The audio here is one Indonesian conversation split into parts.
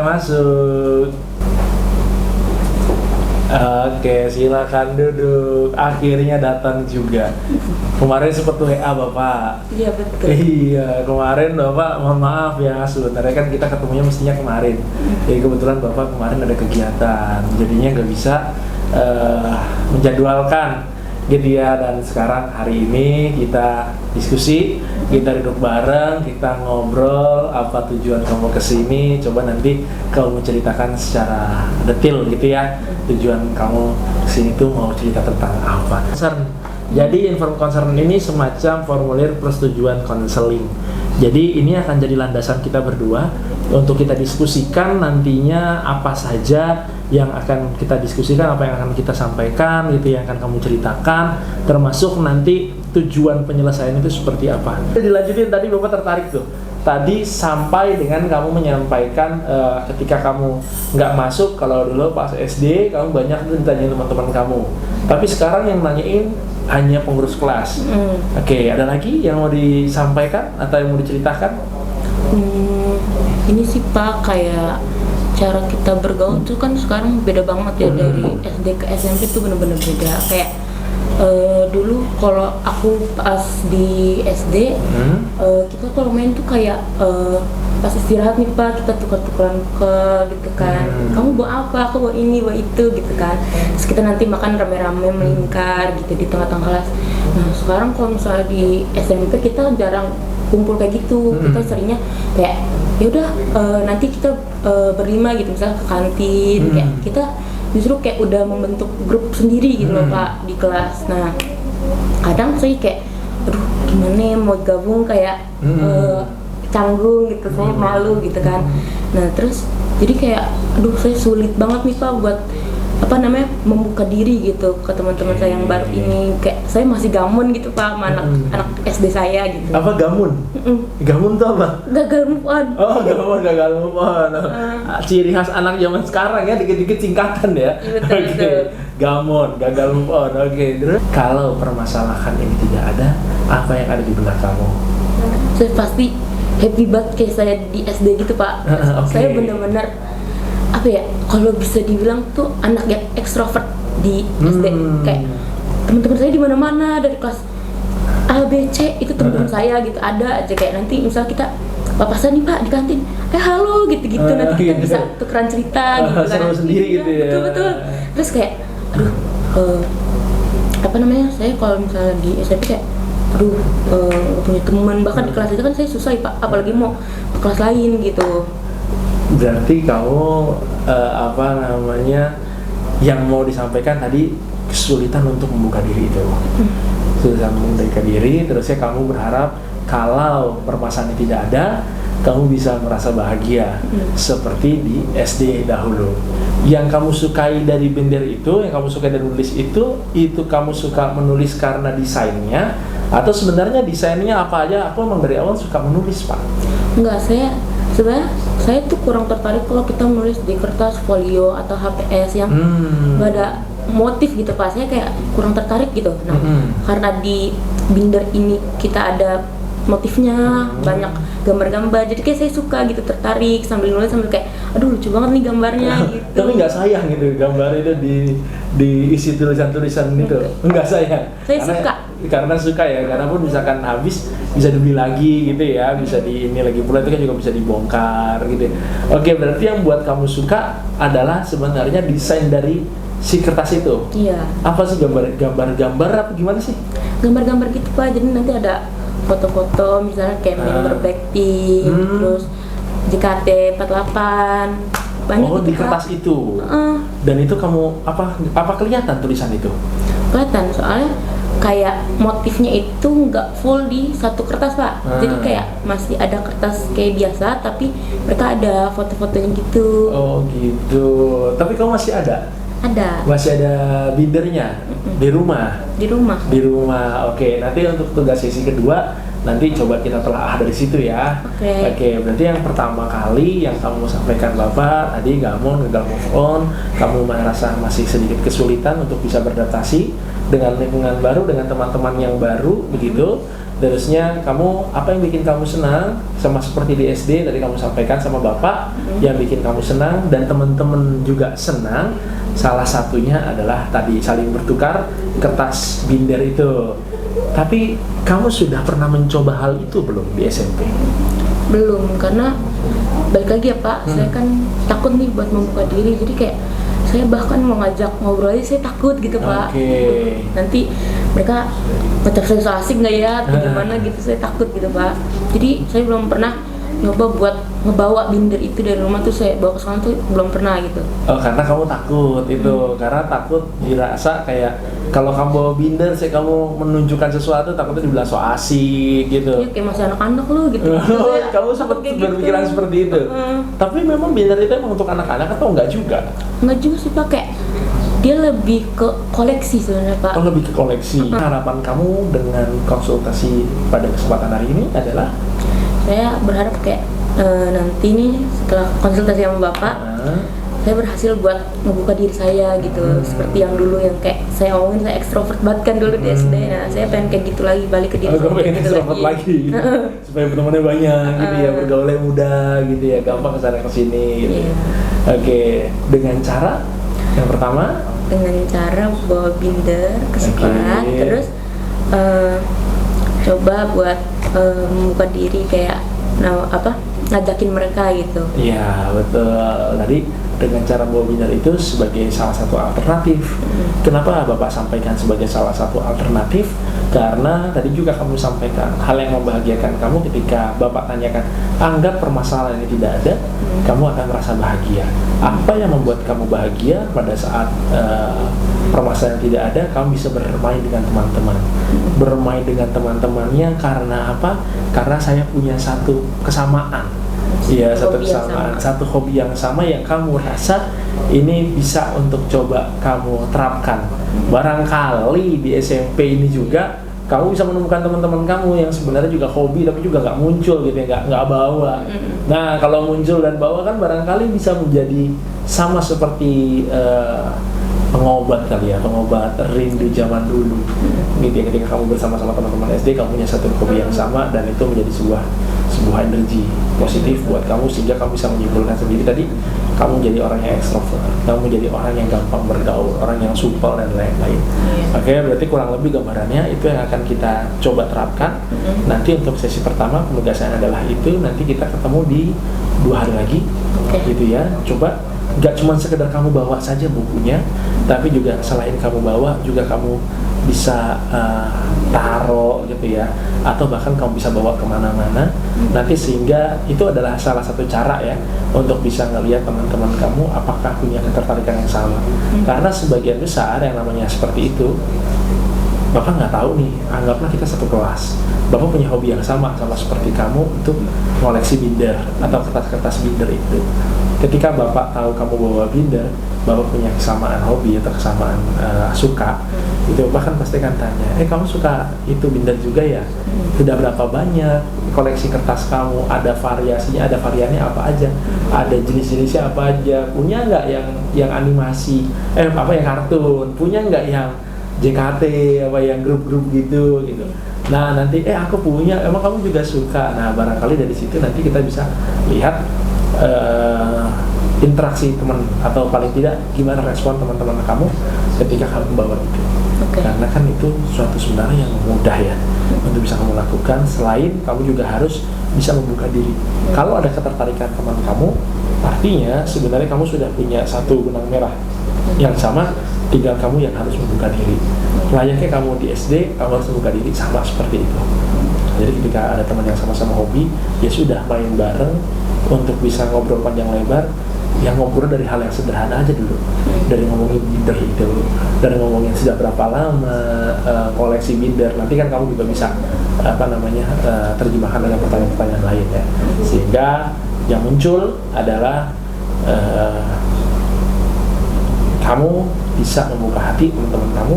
masuk. Oke, silakan duduk. Akhirnya datang juga. Kemarin sempat WA Bapak. Iya betul. Iya, kemarin Bapak mohon maaf ya, sebenarnya kan kita ketemunya mestinya kemarin. Jadi kebetulan Bapak kemarin ada kegiatan, jadinya nggak bisa menjadwalkan gitu ya. Dan sekarang hari ini kita diskusi, kita duduk bareng, kita ngobrol apa tujuan kamu kesini. Coba nanti kamu ceritakan secara detail gitu ya, tujuan kamu kesini tuh mau cerita tentang apa. Jadi inform concern ini semacam formulir persetujuan konseling. Jadi ini akan jadi landasan kita berdua untuk kita diskusikan nantinya apa saja yang akan kita diskusikan, apa yang akan kita sampaikan gitu, yang akan kamu ceritakan, termasuk nanti tujuan penyelesaian itu seperti apa. Dilanjutin, tadi Bapak tertarik tuh. Tadi sampai dengan kamu menyampaikan ketika kamu nggak masuk, kalau dulu pas SD kamu banyak ditanya teman-teman kamu, tapi sekarang yang nanyain hanya pengurus kelas. Oke, ada lagi yang mau disampaikan atau yang mau diceritakan? Ini sih Pak, kayak cara kita bergaul tuh kan sekarang beda banget ya, dari SD ke SMP tuh bener-bener beda. Kayak dulu kalau aku pas di SD, kita kalau main tuh kayak pas istirahat nih Pak, kita tukar-tukaran ke gitu kan. Kamu bawa apa? Aku bawa ini, bawa itu gitu kan. Terus kita nanti makan rame-rame melingkar gitu di tengah-tengah kelas. Nah sekarang kalau misalnya di SMP kita jarang kumpul kayak gitu. Kita seringnya kayak yaudah nanti kita berlima gitu misalnya ke kantin. Kayak kita justru kayak udah membentuk grup sendiri gitu loh Pak di kelas. Nah kadang saya kayak aduh gimana ya mau gabung, kayak canggung gitu, saya malu gitu kan. Nah terus jadi kayak aduh saya sulit banget nih Pak buat membuka diri gitu ke teman-teman saya yang baru ini. Kayak saya masih gamun gitu Pak sama anak SD saya gitu. Apa gamun? Gamun tuh apa? Gagal move on. Oh, gagal move on. Ciri khas anak zaman sekarang ya, dikit-dikit singkatan ya. Betul. Gamun, gagal move on. Oke. Terus kalau permasalahan ini tidak ada, apa yang ada di benak kamu? Saya pasti happy banget kayak saya di SD gitu Pak. Saya benar-benar apa ya, kalau bisa dibilang tuh anak yang ekstrovert di SD. Kayak teman-teman saya di mana-mana, dari kelas A, B, C itu teman-teman saya gitu, ada aja. Kayak nanti misal kita papasan nih Pak di kantin, halo gitu-gitu, nanti kita bisa tukeran cerita gitu kan. Seru sendiri gitu ya. Betul. Terus kayak aduh saya kalau misalnya di SMP kayak aduh gak punya teman, bahkan di kelas itu kan saya susah ya Pak, apalagi mau ke kelas lain gitu. Berarti kamu yang mau disampaikan tadi kesulitan untuk membuka diri itu. Sudah membuka diri, terusnya kamu berharap kalau permasalahan tidak ada, kamu bisa merasa bahagia seperti di SD dahulu. Yang kamu sukai dari Bender itu, yang kamu sukai dari menulis itu kamu suka menulis karena desainnya, atau sebenarnya desainnya apa aja? Aku memang dari awal suka menulis Pak. Enggak, sebenarnya saya tuh kurang tertarik kalau kita menulis di kertas folio atau HPS yang nggak ada motif gitu Pak. Saya kayak kurang tertarik gitu. Nah karena di binder ini kita ada motifnya, banyak gambar-gambar, jadi kayak saya suka gitu, tertarik sambil nulis sambil kayak aduh lucu banget nih gambarnya gitu. Tapi nggak sayang gitu gambar itu diisi tulisan-tulisan gitu? Nggak sayang? Saya suka. Karena suka ya, karena pun misalkan habis bisa dibeli lagi gitu ya, bisa di ini lagi pula, itu kan juga bisa dibongkar gitu. Oke, berarti yang buat kamu suka adalah sebenarnya desain dari si kertas itu. Iya. Apa sih gambar apa gimana sih? Gambar-gambar gitu Pak, jadi nanti ada foto-foto misalnya kayak member Blackpink, terus JKT48, banyak di gitu kertas Pak. itu. Dan itu kamu apa kelihatan tulisan itu? Kelihatan, soalnya kayak motifnya itu nggak full di satu kertas Pak. Jadi kayak masih ada kertas kayak biasa, tapi mereka ada foto-fotonya gitu. Oh gitu. Tapi kamu masih ada? Ada. Masih ada bindernya di rumah. Di rumah. Oke, nanti untuk tugas sesi kedua nanti coba kita telah dari situ ya. Oke, berarti yang pertama kali yang kamu sampaikan Bapak tadi gagal move on, kamu merasa masih sedikit kesulitan untuk bisa beradaptasi dengan lingkungan baru, dengan teman-teman yang baru begitu. terusnya kamu apa yang bikin kamu senang, sama seperti di SD tadi kamu sampaikan sama bapak yang bikin kamu senang dan teman-teman juga senang. Salah satunya adalah tadi saling bertukar kertas binder itu. Tapi kamu sudah pernah mencoba hal itu belum di SMP? Belum, karena balik lagi ya Pak, saya kan takut nih buat membuka diri, jadi kayak saya bahkan mau ngajak ngobrol aja saya takut gitu Pak. Nanti mereka ngecap saya so asik nggak ya, atau gimana gitu, saya takut gitu Pak. Jadi saya belum pernah nyoba buat ngebawa binder itu dari rumah tuh, saya bawa ke sana tuh belum pernah gitu. Oh, karena kamu takut itu, karena takut dirasa kayak kalau kamu bawa binder sih kamu menunjukkan sesuatu, takutnya dibilang so asik gitu. Iya, kayak masih anak-anak lu gitu. Kamu sempat berpikiran gitu. Seperti itu. Tapi memang binder itu emang untuk anak-anak atau enggak juga? Enggak juga sih Pak, kayak dia lebih ke koleksi sebenarnya Pak. Oh, lebih ke koleksi. Harapan kamu dengan konsultasi pada kesempatan hari ini adalah? Saya berharap kayak nanti nih setelah konsultasi sama Bapak, saya berhasil buat ngebuka diri saya gitu, seperti yang dulu yang kayak saya omongin, saya ekstrovert banget kan dulu di SD. Nah, saya pengen kayak gitu lagi, balik ke diri saya pengen gitu ekstrovert lagi. Supaya teman-temannya banyak gitu ya, bergaulnya mudah gitu ya, gampang kesana kesini gitu. Oke, dengan cara yang pertama? Dengan cara bawa binder ke sekolah, terus coba buat membuka diri kayak ngajakin mereka gitu. Iya betul. Tadi dengan cara bawa binder itu sebagai salah satu alternatif. Kenapa Bapak sampaikan sebagai salah satu alternatif? Karena tadi juga kamu sampaikan hal yang membahagiakan kamu ketika Bapak tanyakan, anggap permasalahan ini tidak ada, kamu akan merasa bahagia. Apa yang membuat kamu bahagia pada saat permasalahan tidak ada? Kamu bisa bermain dengan teman-teman. Bermain dengan teman-temannya karena apa? Karena saya punya satu kesamaan. Iya, satu kesamaan, satu hobi yang sama yang kamu rasa ini bisa untuk coba kamu terapkan. Barangkali di SMP ini juga kamu bisa menemukan teman-teman kamu yang sebenarnya juga hobi tapi juga nggak muncul gitu ya, nggak bawa. Nah, kalau muncul dan bawa kan barangkali bisa menjadi sama seperti pengobat kali ya, pengobat rindu zaman dulu gitu ya, ketika kamu bersama-sama teman-teman SD kamu punya satu hobi yang sama dan itu menjadi sebuah energi positif buat kamu sehingga kamu bisa menyimpulkan sendiri tadi kamu jadi orang yang ekstrovert, kamu jadi orang yang gampang bergaul, orang yang supel dan lain-lain. Oke, berarti kurang lebih gambarannya itu yang akan kita coba terapkan. Nanti untuk sesi pertama penugasan adalah itu, nanti kita ketemu di 2 hari lagi gitu ya. Coba nggak cuma sekedar kamu bawa saja bukunya, tapi juga selain kamu bawa juga kamu bisa taruh gitu ya, atau bahkan kamu bisa bawa kemana-mana nanti, sehingga itu adalah salah satu cara ya untuk bisa ngelihat teman-teman kamu apakah punya ketertarikan yang sama. Karena sebagian besar yang namanya seperti itu Bapak nggak tahu nih, anggaplah kita satu kelas, Bapak punya hobi yang sama seperti kamu untuk koleksi binder atau kertas-kertas binder itu. Ketika Bapak tahu kamu bawa binder, Bapak punya kesamaan hobi atau kesamaan suka, itu Bapak kan pasti kan tanya, kamu suka itu binder juga ya? Sudah berapa banyak koleksi kertas kamu? Ada variasinya, ada variannya apa aja? Ada jenis-jenisnya apa aja? Punya nggak yang animasi? Yang kartun? Punya nggak yang JKT apa yang grup-grup gitu. Nah nanti aku punya, emang kamu juga suka. Nah barangkali dari situ nanti kita bisa lihat interaksi teman atau paling tidak gimana respon teman-teman kamu ketika kamu bawa itu. Karena kan itu suatu sebenarnya yang mudah ya untuk bisa kamu lakukan. Selain kamu juga harus bisa membuka diri. Kalau ada ketertarikan teman kamu, artinya sebenarnya kamu sudah punya satu benang merah yang sama, tinggal kamu yang harus membuka diri. Layaknya kamu di SD, kamu harus membuka diri sama seperti itu. Jadi ketika ada teman yang sama-sama hobi, ya sudah main bareng untuk bisa ngobrol panjang lebar. Yang ngobrol dari hal yang sederhana aja dulu, dari ngomongin binder itu, dari ngomongin sudah berapa lama koleksi binder. Nanti kan kamu juga bisa terjemahkan dengan pertanyaan-pertanyaan lain ya, sehingga yang muncul adalah kamu bisa membuka hati teman-teman kamu,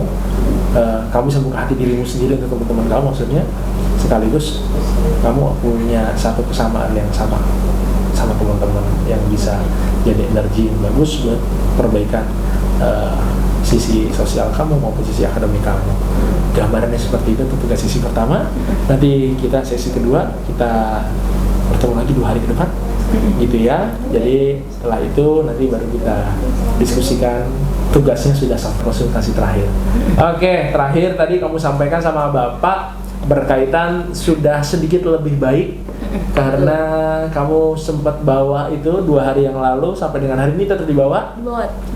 kamu bisa membuka hati dirimu sendiri untuk teman-teman kamu, maksudnya sekaligus kamu punya satu kesamaan yang sama teman-teman yang bisa jadi energi yang bagus buat perbaikan sisi sosial kamu maupun sisi akademik kamu. gambarannya seperti itu untuk sesi pertama. Nanti kita sesi kedua kita bertemu lagi 2 hari ke depan, gitu ya. Jadi setelah itu nanti baru kita diskusikan tugasnya sudah sampai konsultasi terakhir. Oke, terakhir tadi kamu sampaikan sama Bapak berkaitan sudah sedikit lebih baik karena kamu sempat bawa itu 2 hari yang lalu sampai dengan hari ini tetap dibawa?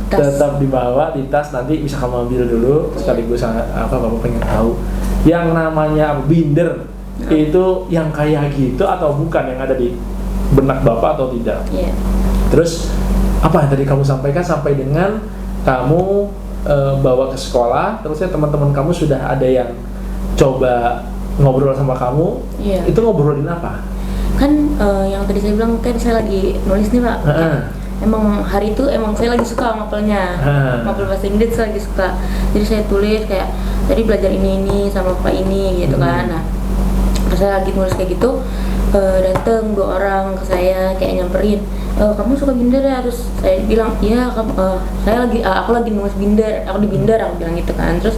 Tas. Tetap dibawa di tas, nanti bisa kamu ambil dulu sekaligus Bapak pengen tahu yang namanya binder itu yang kayak gitu atau bukan yang ada di benak Bapak atau tidak? Terus apa yang tadi kamu sampaikan sampai dengan kamu bawa ke sekolah, terusnya teman-teman kamu sudah ada yang coba ngobrol sama kamu, itu ngobrolin apa? Kan yang tadi saya bilang kan saya lagi nulis nih Pak. Emang hari itu emang saya lagi suka ngapelnya, ngapel bahasa Inggris saya lagi suka. Jadi saya tulis kayak tadi belajar ini sama Pak ini gitu kan. Nah pas saya lagi nulis kayak gitu datang 2 orang ke saya kayak nyamperin, kamu suka binder ya? Terus saya bilang iya, aku lagi nulis binder, aku di binder, aku bilang gitu kan. Terus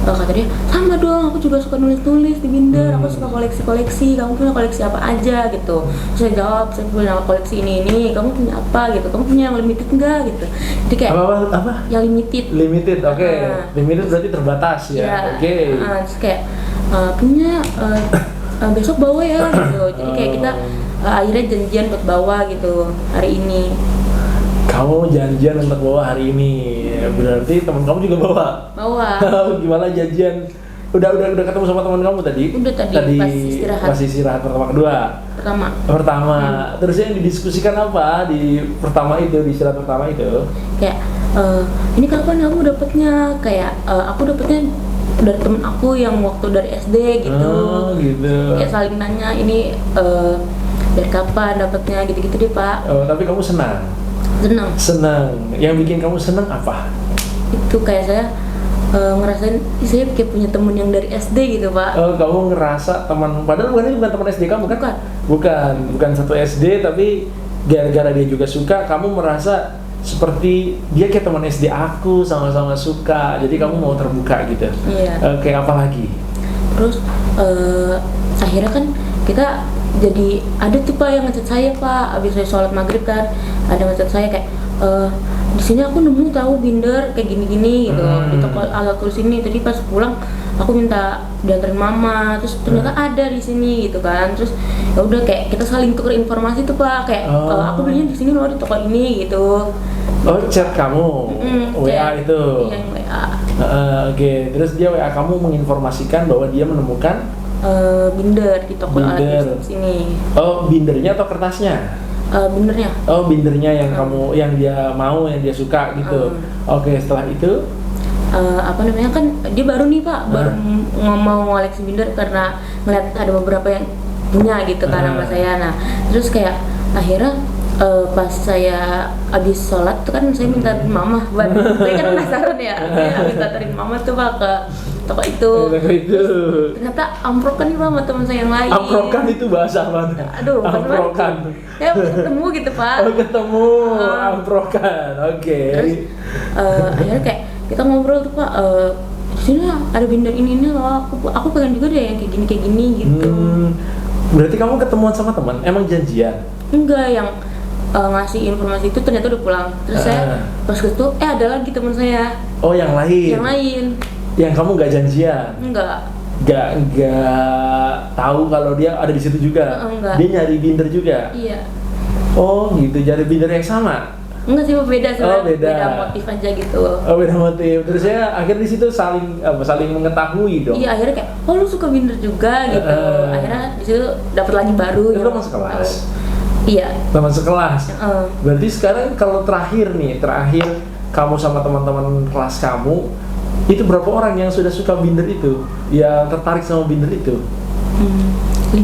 kata dia, sama dong, aku juga suka nulis-nulis di binder, aku suka koleksi-koleksi, kamu punya koleksi apa aja gitu. Terus saya jawab, saya punya koleksi ini, kamu punya apa gitu, kamu punya yang limited enggak gitu. Jadi kayak apa? Yang limited, oke. Limited berarti terbatas ya, oke. Terus kayak punya besok bawa ya gitu. Jadi kayak kita akhirnya janjian buat bawa gitu hari ini. Kamu janjian untuk bawa hari ini, berarti teman kamu juga bawa? Gimana janjian? Udah ketemu sama teman kamu tadi? Udah tadi pas istirahat pertama. Terus yang didiskusikan apa di istirahat pertama itu? Kayak ini kapan kamu dapetnya? Kayak aku dapetnya dari temen aku yang waktu dari SD gitu. Kayak saling nanya ini dari kapan dapetnya gitu-gitu deh Pak. Tapi kamu senang? Senang. Yang bikin kamu senang apa? Itu kayak saya ngerasain saya kayak punya temen yang dari SD gitu Pak. Kamu ngerasa teman, padahal bukan teman SD kamu kan? Bukan satu SD, tapi gara-gara dia juga suka, kamu merasa seperti dia kayak teman SD aku, sama-sama suka, jadi kamu mau terbuka gitu. Kayak apa lagi? Terus akhirnya kan kita jadi ada tuh Pak yang ngechat saya Pak, abis saya sholat maghrib kan, ada ngechat saya kayak di sini aku nemu tahu binder kayak gini-gini gitu di toko alat tulis ini. Tadi pas pulang aku minta dianterin mama, terus ternyata ada di sini gitu kan. Terus ya udah kayak kita saling tukar informasi tuh Pak, kayak aku belinya di sini loh di toko ini gitu. Chat kamu, WA itu? Iya, WA. Oke. Terus dia WA kamu menginformasikan bahwa dia menemukan binder di toko alat tulis ini. Bindernya atau kertasnya? Bindernya. Bindernya yang kamu, yang dia mau, yang dia suka gitu. Oke, setelah itu kan dia baru nih Pak, baru mau ngoleksi binder karena ngeliat ada beberapa yang punya gitu kan sama saya. Nah terus kayak akhirnya pas saya habis sholat tuh kan saya minta mama buat saya kan penasaran ya, saya habis anterin mama tuh Pak ke toko itu. Ternyata amprokan nih Pak sama teman saya yang lain. Amprokan itu bahasa apa? Amprokan. Ya ketemu gitu Pak. Ketemu amprokan. Oke. Terus akhirnya kayak kita ngobrol tuh Pak. Di sini ada binder ini loh. Aku pengen juga deh yang kayak gini gitu. Berarti kamu ketemuan sama teman? Emang janjian? Enggak, yang ngasih informasi itu ternyata udah pulang. Terus saya pas gitu ada lagi teman saya. Yang lain. Yang kamu gak janjian? Enggak. Gak tahu kalau dia ada di situ juga? Enggak. Dia nyari binder juga? Iya. Gitu, nyari binder yang sama? Enggak sih, beda sebenarnya. Beda motif aja gitu. Beda motif. Terus ya akhirnya di situ saling mengetahui dong. Iya, akhirnya kayak lu suka binder juga gitu. Akhirnya di situ dapat lagi baru. Itu masuk kelas. Iya. Teman sekelas. Berarti sekarang kalau terakhir kamu sama teman-teman kelas kamu, itu berapa orang yang sudah suka binder itu? Yang tertarik sama binder itu? 5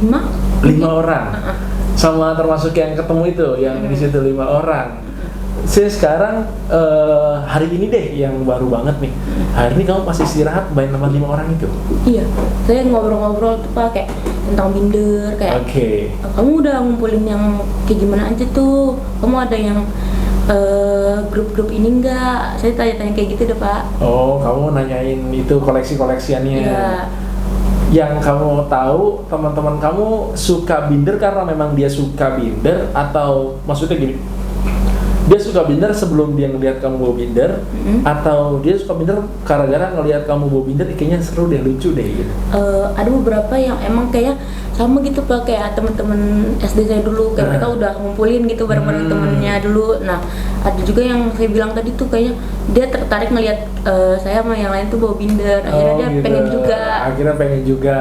orang. Sama termasuk yang ketemu itu, yang di situ 5 orang. Saya sekarang hari ini deh yang baru banget nih. Hari ini kamu pas istirahat main sama 5 orang itu? Iya. Saya ngobrol-ngobrol tuh Pak kayak tentang binder kayak. Kamu udah ngumpulin yang kayak gimana aja tuh? Kamu ada yang grup-grup ini enggak. Saya tanya-tanya kayak gitu deh Pak. Oh, kamu nanyain itu koleksi-koleksiannya. Iya. Yang kamu tahu teman-teman kamu suka binder karena memang dia suka binder, atau maksudnya gini, dia suka binder sebelum dia ngelihat kamu bawa binder, atau dia suka binder gara-gara ngelihat kamu bawa binder, kayaknya seru deh, lucu deh gitu. Ada beberapa yang emang kayak sama gitu Pak, kayak teman-teman SD saya dulu, kayak mereka udah ngumpulin gitu bareng-bareng temennya dulu. Nah, ada juga yang saya bilang tadi tuh kayaknya dia tertarik ngelihat saya sama yang lain tuh bawa binder, akhirnya dia gitu. pengen juga. Akhirnya pengen juga.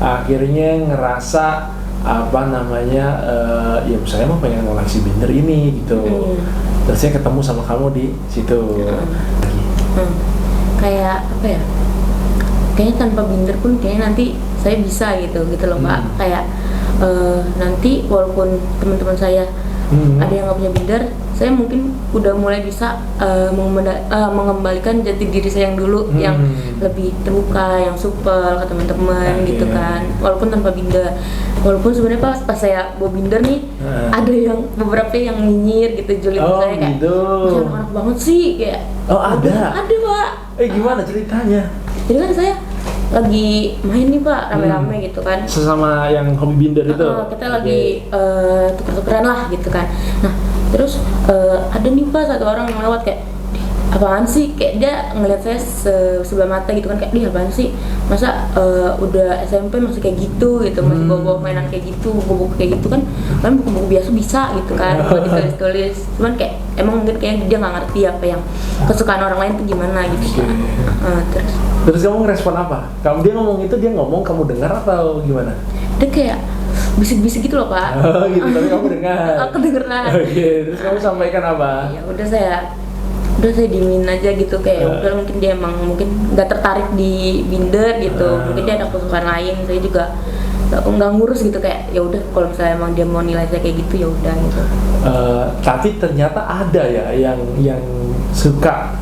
Akhirnya ngerasa apa namanya, ya saya mau pengen koleksi binder ini gitu. Terus saya ketemu sama kamu di situ. Kayak apa ya? Kayaknya tanpa binder pun kayaknya nanti saya bisa gitu loh Pak. Kayak nanti walaupun teman-teman saya ada yang nggak punya binder, saya mungkin udah mulai bisa mengembalikan jati diri saya yang dulu, yang lebih terbuka, yang supel ke teman-teman gitu kan, walaupun tanpa binder. Walaupun sebenarnya pas saya bawa binder nih, ada yang beberapa yang nyinyir gitu, julid saya kayak gitu. anak-anak banget sih kayak. Ada Pak. Gimana ceritanya? Jadi kan saya lagi main nih Pak, rame-rame gitu kan. Sesama yang hobi binder itu. Kita lagi tuker-tukeran lah gitu kan. Nah, terus ada nih Pak satu orang yang lewat kayak, apaan sih? Kayak dia ngeliat saya sebelah mata gitu kan, kayak dia apaan sih? Masa udah SMP masih kayak gitu, masih bawa-bawa mainan kayak gitu, buku-buku kayak gitu kan buku-buku biasa bisa gitu kan, buat ditulis-tulis. Cuman kayak emang mungkin kayak dia nggak ngerti apa yang kesukaan orang lain tuh gimana gitu. Terus kamu ngerespon apa? Dia ngomong itu, dia ngomong kamu dengar atau gimana? Dia kayak bisik-bisik gitu loh Pak. Oh gitu, tapi kamu dengar. Aku dengeran. Oke, terus kamu sampaikan apa? Ya udah saya diemin aja gitu, kayak udah mungkin dia emang mungkin nggak tertarik di binder gitu, mungkin dia ada kesukaan lain. Saya juga nggak ngurus gitu, kayak ya udah kalau misalnya emang dia mau nilai saya kayak gitu ya udah gitu. Tapi ternyata ada ya yang suka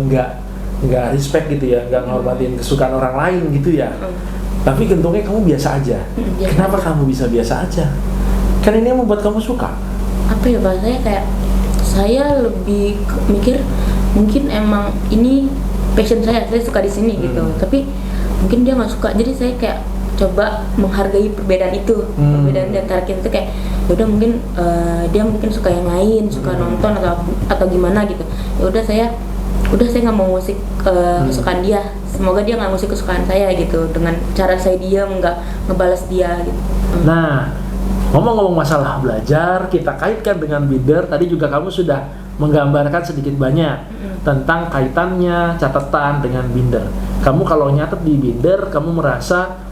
nggak respect gitu ya, nggak ngormatin kesukaan orang lain gitu ya. Tapi gentongnya kamu biasa aja. Kenapa kamu bisa biasa aja? Kan ini yang membuat kamu suka. Apa ya Pak, saya lebih mikir mungkin emang ini passion saya suka di sini gitu. Tapi mungkin dia nggak suka, jadi saya kayak coba menghargai perbedaan itu. Perbedaan di antara kita tuh kayak udah mungkin dia mungkin suka yang lain, suka nonton atau gimana gitu. Ya udah saya nggak mau ngusik kesukaan dia. Semoga dia nggak ngusik kesukaan saya gitu, dengan cara saya diam, nggak ngebalas dia gitu. Nah, ngomong-ngomong masalah belajar, kita kaitkan dengan binder. Tadi juga kamu sudah menggambarkan sedikit banyak tentang kaitannya catatan dengan binder. Kamu kalau nyatet di binder, kamu merasa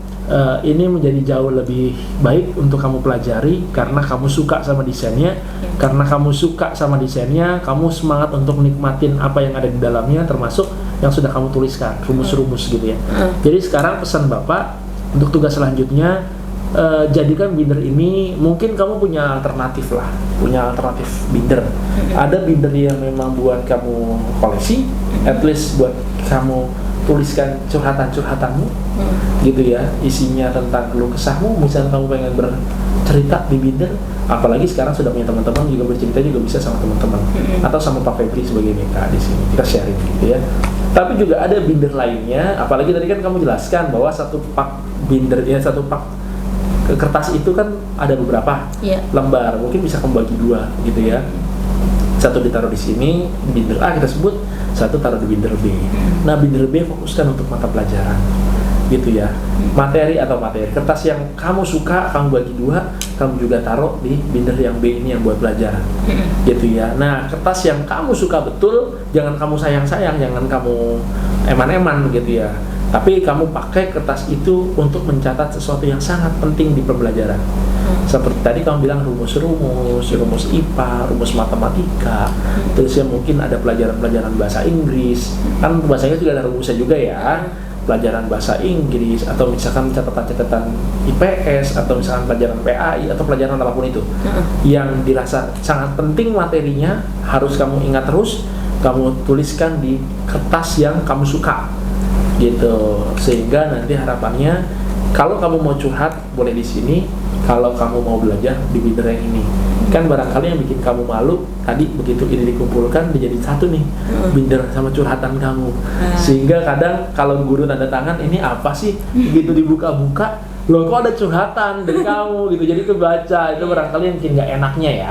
ini menjadi jauh lebih baik untuk kamu pelajari karena kamu suka sama desainnya. Karena kamu suka sama desainnya, kamu semangat untuk nikmatin apa yang ada di dalamnya, termasuk yang sudah kamu tuliskan, rumus-rumus gitu ya. Jadi sekarang pesan Bapak untuk tugas selanjutnya, jadikan binder ini, mungkin kamu punya alternatif lah, punya alternatif binder. Ada binder yang memang buat kamu koleksi, at least buat kamu tuliskan curhatan-curhatanmu, gitu ya, isinya tentang keluh kesahmu. Misalnya kamu pengen bercerita di binder, apalagi sekarang sudah punya teman-teman, juga bercerita juga bisa sama teman-teman atau sama Pak Febri sebagai BK di sini, kita sharing gitu ya. Tapi juga ada binder lainnya, apalagi tadi kan kamu jelaskan bahwa satu pak binder ya, satu pak kertas itu kan ada beberapa lembar, mungkin bisa kamu bagi dua gitu ya. Satu ditaruh di sini, binder A kita sebut, satu taruh di binder B. Nah, binder B fokuskan untuk mata pelajaran, gitu ya. Materi kertas yang kamu suka, kamu bagi dua, kamu juga taruh di binder yang B ini yang buat pelajaran, gitu ya. Nah, kertas yang kamu suka betul, jangan kamu sayang-sayang, jangan kamu eman-eman, gitu ya. Tapi kamu pakai kertas itu untuk mencatat sesuatu yang sangat penting di pembelajaran. Seperti tadi kamu bilang rumus IPA, rumus matematika, terus ya mungkin ada pelajaran-pelajaran bahasa Inggris, kan bahasa Inggris juga ada rumusnya juga ya, pelajaran bahasa Inggris, atau misalkan catatan-catatan IPS, atau misalkan pelajaran PAI, atau pelajaran apapun itu yang dirasa sangat penting materinya, harus kamu ingat terus, kamu tuliskan di kertas yang kamu suka gitu, sehingga nanti harapannya kalau kamu mau curhat boleh di sini, kalau kamu mau belajar di binder yang ini. Kan barangkali yang bikin kamu malu tadi begitu ini dikumpulkan dijadi satu nih, binder sama curhatan kamu. Sehingga kadang kalau guru tanda tangan ini apa sih, begitu dibuka-buka, loh kok ada curhatan dari kamu gitu. Jadi itu baca itu barangkali yang bikin nggak enaknya ya.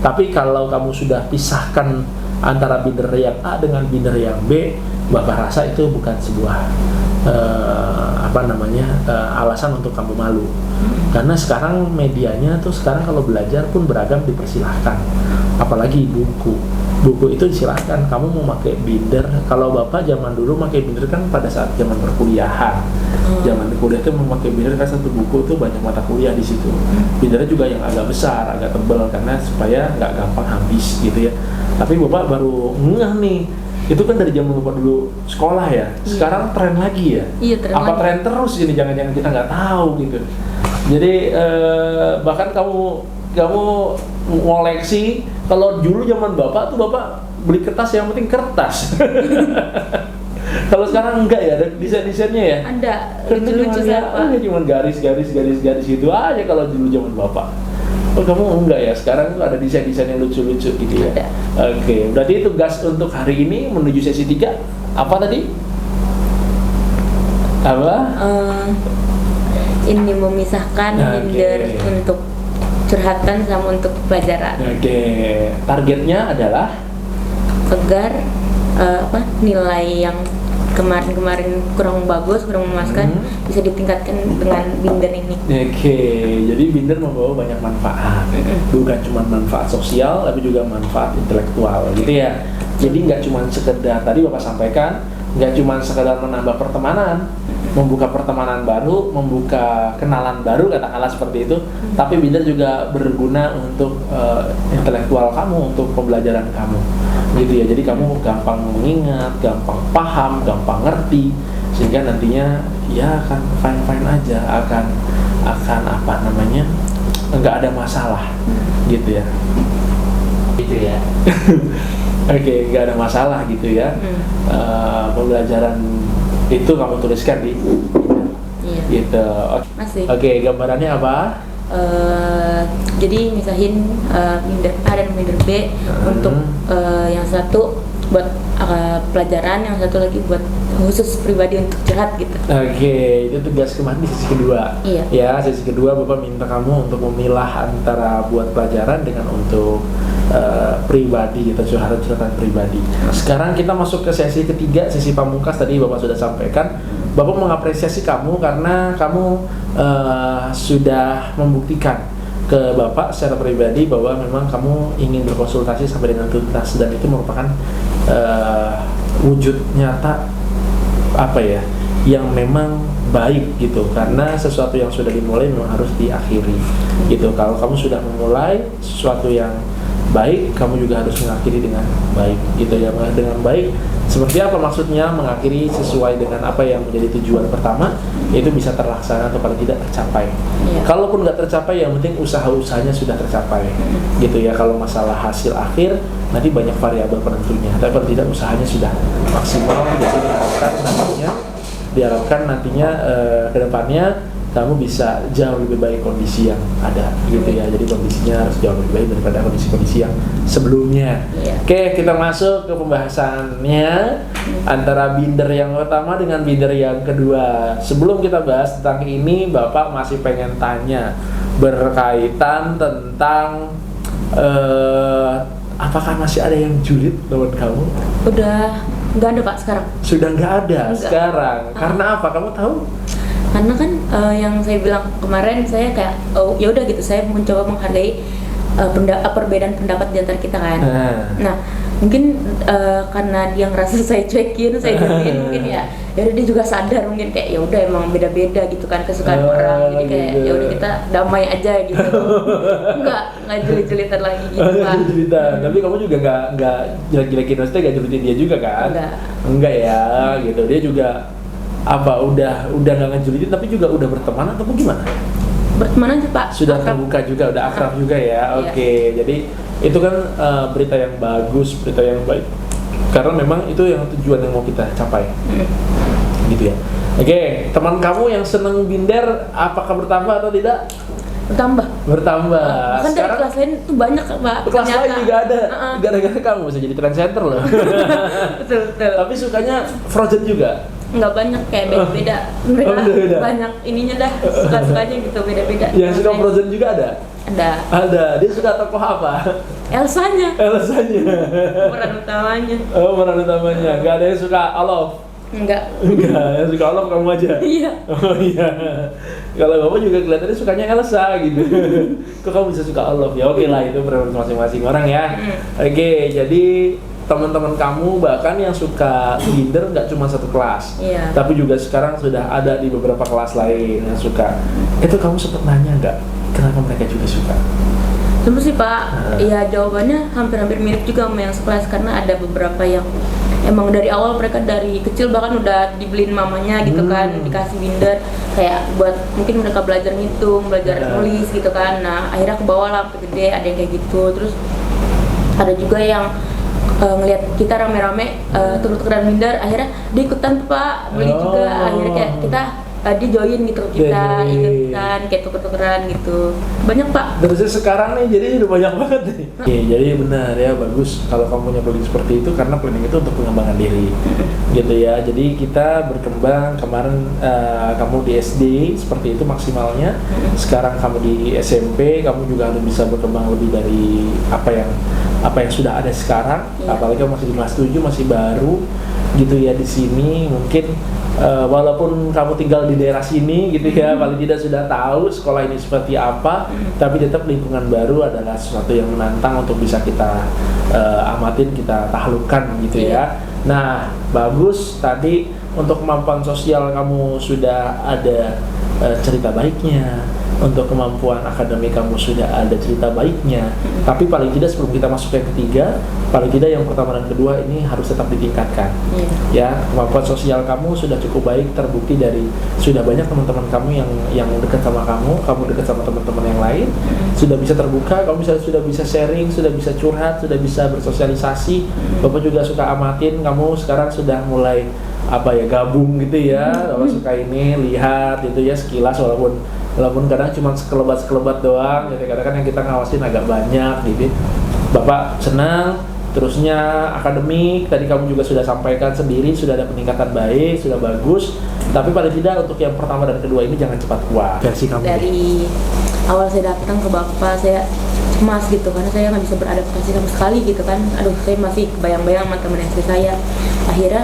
Tapi kalau kamu sudah pisahkan antara binder yang A dengan binder yang B, Bapak rasa itu bukan sebuah alasan untuk kamu malu. Karena sekarang medianya tuh sekarang kalau belajar pun beragam, dipersilahkan. Apalagi buku itu disilahkan. Kamu mau pakai binder, kalau Bapak zaman dulu pakai binder kan pada saat zaman perkuliahan. Zaman kuliah itu memakai binder kan satu buku tuh banyak mata kuliah di situ. Bindernya juga yang agak besar, agak tebal karena supaya nggak gampang habis gitu ya. Tapi Bapak baru ngeh nih, itu kan dari zaman Bapak dulu sekolah ya. Sekarang tren lagi ya. Iya, tren apa lagi. tren terus ini, jangan-jangan kita nggak tahu gitu. Jadi bahkan kamu ngoleksi. Kalau dulu zaman Bapak tuh Bapak beli kertas yang penting kertas. Kalau sekarang enggak ya, ada desain-desainnya ya. Ada Lucu-lucu siapa? Cuma garis gitu aja kalau dulu zaman Bapak. Oh kamu enggak ya, sekarang tuh ada desain-desain yang lucu-lucu gitu ya. Ada. Oke, berarti tugas untuk hari ini menuju sesi 3 apa tadi? Apa? Ini memisahkan binder untuk curhatan sama untuk pelajaran. Oke, targetnya adalah Agar nilai yang kemarin kurang bagus, kurang memuaskan bisa ditingkatkan dengan binder ini. Oke, jadi binder membawa banyak manfaat, bukan cuma manfaat sosial, tapi juga manfaat intelektual, gitu ya. Jadi nggak cuma sekedar tadi Bapak sampaikan, nggak cuma sekedar menambah pertemanan, membuka pertemanan baru, membuka kenalan baru, katakanlah seperti itu. Tapi binder juga berguna untuk intelektual kamu, untuk pembelajaran kamu, gitu ya. Jadi kamu gampang mengingat, gampang paham, gampang ngerti, sehingga nantinya ya akan fine aja, akan nggak ada masalah, gitu ya. Gitu ya. Oke, nggak ada masalah gitu ya. Pembelajaran itu kamu tuliskan di gitu. Oke, gambarannya apa? Jadi misahin binder A dan binder B untuk yang satu buat pelajaran, yang satu lagi buat khusus pribadi untuk curhat gitu. Oke, itu tugas kemarin di sesi kedua. Iya. Ya, sesi kedua Bapak minta kamu untuk memilah antara buat pelajaran dengan untuk pribadi gitu, curhatan pribadi. Sekarang kita masuk ke sesi ketiga, sesi pamungkas. Tadi Bapak sudah sampaikan, Bapak mengapresiasi kamu karena kamu sudah membuktikan ke Bapak secara pribadi bahwa memang kamu ingin berkonsultasi sampai dengan tuntas, dan itu merupakan wujud nyata yang memang baik gitu, karena sesuatu yang sudah dimulai memang harus diakhiri gitu. Kalau kamu sudah memulai sesuatu yang baik, kamu juga harus mengakhiri dengan baik gitu ya. Dengan baik seperti apa maksudnya? Mengakhiri sesuai dengan apa yang menjadi tujuan pertama, itu bisa terlaksana atau paling tidak tercapai. Kalaupun nggak tercapai, yang penting usaha-usahanya sudah tercapai gitu ya. Kalau masalah hasil akhir nanti banyak variabel penentunya, tapi paling tidak usahanya sudah maksimal. Jadi diharapkan nantinya ke depannya kamu bisa jauh lebih baik kondisi yang ada gitu ya. Jadi kondisinya harus jauh lebih baik daripada kondisi-kondisi yang sebelumnya. Oke, kita masuk ke pembahasannya antara binder yang pertama dengan binder yang kedua. Sebelum kita bahas tentang ini, Bapak masih pengen tanya berkaitan tentang apakah masih ada yang julid lawan kamu? Udah nggak ada Pak sekarang. Sudah nggak ada sekarang. Karena apa? Kamu tahu? Karena kan yang saya bilang kemarin, saya kayak ya udah gitu, saya mencoba menghargai perbedaan pendapat di antara kita kan. Nah mungkin karena dia ngerasa saya cuekin, saya jauhin, mungkin ya udah dia juga sadar mungkin kayak ya udah emang beda-beda gitu kan kesukaan orang, jadi kayak ya udah kita damai aja gitu. nggak jelit-jelitan lagi gitu kan. Tapi kamu juga nggak jelek-jelekin, maksudnya nggak jelitin dia juga kan? Enggak ya gitu. Dia juga udah nggak ngejulitin, tapi juga udah berteman atau gimana? Berteman aja Pak. Sudah terbuka juga, udah akrab juga ya. Oke, jadi itu kan berita yang bagus, berita yang baik, karena memang itu yang tujuan yang mau kita capai, gitu ya. Oke, teman kamu yang seneng binder apakah bertambah atau tidak? bertambah. Bahkan dari kelas lain tuh banyak Pak. Kelas ternyata. lain juga ada. Gara-gara kamu bisa jadi trend center loh. Betul. Tapi sukanya Frozen juga. Nggak banyak, kayak beda-beda. Mereka beda-beda. banyak ininya dah, suka-sukanya gitu, beda-beda. Yang suka Frozen juga ada? Ada. Dia suka tokoh apa? Elsanya. Peran utamanya. Oh, peran utamanya. Nggak ada yang suka Olaf? Enggak, yang suka Olaf kamu aja? Iya. Oh iya. Kalau bapak juga kelihatannya sukanya Elsa gitu. Kok kamu bisa suka Olaf? Ya oke lah, itu preferensi masing-masing orang ya. Oke, jadi teman-teman kamu bahkan yang suka Binder nggak cuma satu kelas, tapi juga sekarang sudah ada di beberapa kelas lain yang suka. Itu kamu sempat nanya nggak kenapa mereka juga suka? Sebenarnya sih Pak, ya jawabannya hampir-hampir mirip juga sama yang sekelas, karena ada beberapa yang emang dari awal mereka dari kecil bahkan udah dibeliin mamanya gitu kan, dikasih binder kayak buat mungkin mereka belajar ngitung, belajar nulis gitu kan. Nah akhirnya ke bawah lah sampai gede, ada yang kayak gitu. Terus ada juga yang ngelihat kita rame-rame tuker-tukeran binder, akhirnya dia ikutan Pak, beli juga. Akhirnya kayak kita dia join gitu kita, ikutan kayak tuker-tukeran gitu. Banyak Pak. Terus sekarang nih jadi udah banyak banget nih. Oke, jadi benar ya, bagus kalau kamu punya planning seperti itu, karena planning itu untuk pengembangan diri gitu ya. Jadi kita berkembang, kemarin kamu di SD seperti itu maksimalnya, sekarang kamu di SMP, kamu juga harus bisa berkembang lebih dari apa yang sudah ada sekarang. Apalagi kamu masih di kelas 7, masih baru gitu ya di sini. Mungkin walaupun kamu tinggal di daerah sini gitu ya, paling tidak sudah tahu sekolah ini seperti apa, tapi tetap lingkungan baru adalah sesuatu yang menantang untuk bisa kita amatin, kita taklukkan gitu ya. Nah, bagus, tadi untuk kemampuan sosial kamu sudah ada cerita baiknya, untuk kemampuan akademik kamu sudah ada cerita baiknya. Tapi paling tidak sebelum kita masuk yang ketiga, paling tidak yang pertama dan kedua ini harus tetap ditingkatkan. Ya, kemampuan sosial kamu sudah cukup baik, terbukti dari sudah banyak teman-teman kamu yang dekat sama kamu dekat sama teman-teman yang lain, sudah bisa terbuka, kamu sudah bisa sharing, sudah bisa curhat, sudah bisa bersosialisasi. Bapak juga suka amatin, kamu sekarang sudah mulai gabung gitu ya, kalau suka ini lihat itu ya sekilas, walaupun kadang cuma sekelebat doang gitu, kadang-kadang yang kita ngawasin agak banyak gitu. Bapak senang. Terusnya akademik, tadi kamu juga sudah sampaikan sendiri, sudah ada peningkatan baik, sudah bagus. Tapi paling tidak untuk yang pertama dan kedua ini jangan cepat puas. Versi kamu dari awal saya datang ke Bapak, saya cemas gitu karena saya nggak bisa beradaptasi sama sekali gitu kan. Aduh, saya masih kebayang-bayang sama teman SD saya. Akhirnya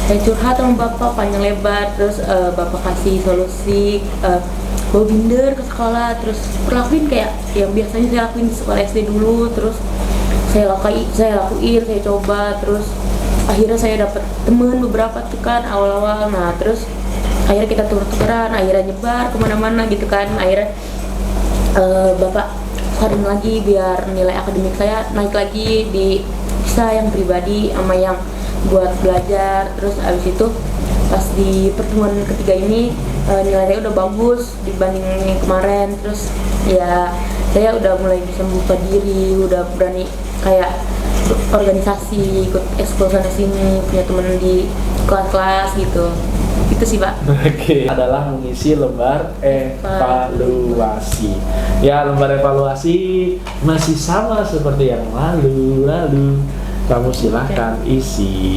saya curhat sama Bapak panjang lebar, terus Bapak kasih solusi, bawa binder ke sekolah, terus lakuin kayak yang biasanya saya lakuin di sekolah SD dulu. Terus saya lakuin, saya coba, terus akhirnya saya dapat teman beberapa tuh kan awal-awal. Nah terus akhirnya kita tuker-tukeran, akhirnya nyebar kemana-mana gitu kan. Akhirnya Bapak saranin lagi biar nilai akademik saya naik lagi, bisa yang pribadi sama yang buat belajar. Terus abis itu pas di pertemuan ketiga ini nilai saya udah bagus dibanding yang kemarin. Terus ya saya udah mulai bisa membuka diri, udah berani kayak organisasi, ikut ekskul sana sini, punya temen di kelas-kelas gitu. Itu sih Pak. Oke. Adalah mengisi lembar evaluasi. Ya, lembar evaluasi masih sama seperti yang lalu. Kamu silahkan isi.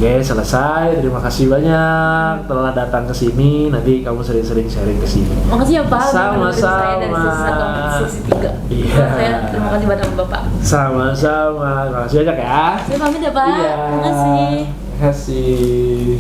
Oke, selesai. Terima kasih banyak telah datang ke sini. Nanti kamu sering-sering sharing ke sini. Makasih ya Pak. Sama-sama. Sesi 3. Iya. Saya terima kasih banyak Bapak. Sama-sama. Terima kasih banyak ya. Saya pamit ya Pak. Iya. Terima kasih. Terima kasih.